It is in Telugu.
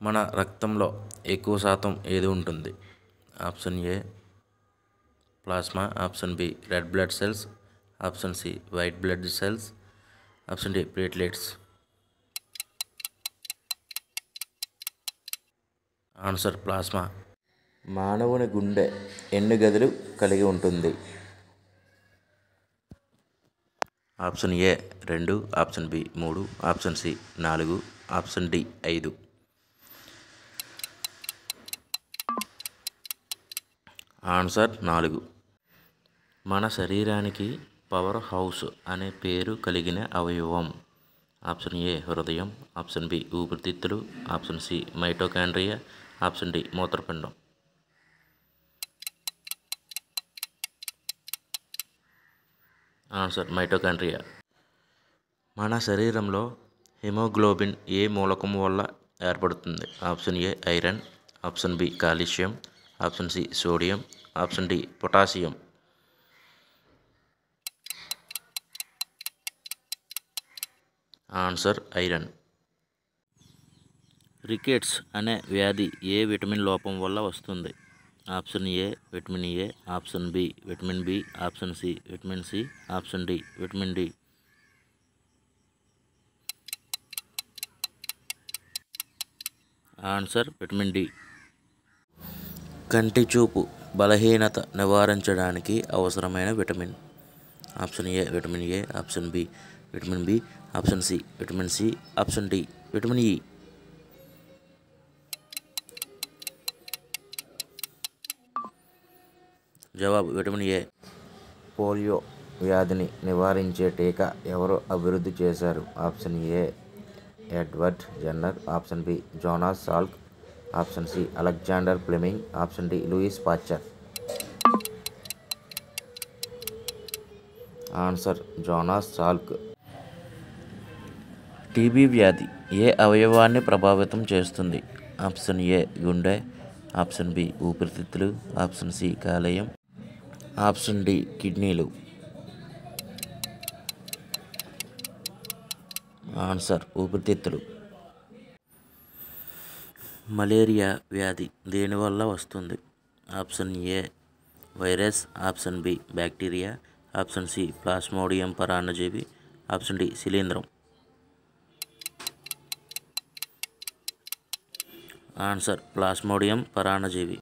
మన రక్తంలో ఎక్కువ శాతం ఏది ఉంటుంది? Option A plasma, option B red blood cells, option C white blood cells, option D platelets. Answer plasma. మానవుని గుండె ఎన్ని గదులు కలిగి ఉంటుంది? Option A 2, option B 3, option C 4, option D 5. Answer 4. మన శరీరానికి పవర్ హౌస్ అనే పేరు కలిగిన అవయవం. ఆప్షన్ ఏ హృదయం, ఆప్షన్ బి ఊపిరితిత్తులు, option C mitochondria, option D మూత్రపిండం. Answer mitochondria. మన శరీరంలో హిమోగ్లోబిన్ ఏ మూలకం వల్ల ఏర్పడుతుంది? Option A iron, option B calcium, option C sodium, option D potassium. Answer iron. Rickets అనే వ్యాధి ఏ విటమిన్ లోపం వల్ల వస్తుంది? Option A vitamin A, option B vitamin B, option C vitamin C, option D vitamin D. Answer vitamin D. కంటి చూపు బలహీనత నివారించడానికి అవసరమైన vitamin. Option A vitamin A, option B vitamin B, option C vitamin C, option D vitamin E. జవాబు విటమిన్ ఏ. పోలియో వ్యాధిని నివారించే టీకా ఎవరు అభివృద్ధి చేశారు? Option A Edward Jenner, option B Jonas Salk, option C Alexander Fleming, option D Louis Pasteur. Answer Jonas Salk. TB వ్యాధి ఏ అవయవాన్ని ప్రభావితం చేస్తుంది? ఆప్షన్ ఏ గుండె, ఆప్షన్ బి ఊపిరితిత్తులు, ఆప్షన్ సి కాలేయం, ఆప్షన్ డి కిడ్నీలు. ఆన్సర్ ఊపిరితిత్తులు. మలేరియా వ్యాధి దేనివల్ల వస్తుంది? Option A virus, option B bacteria, option C plasmodium పరాన్నజీవి, ఆప్షన్ డి శిలీంధ్రం. ఆన్సర్ ప్లాస్మోడియం పరాన్నజీవి.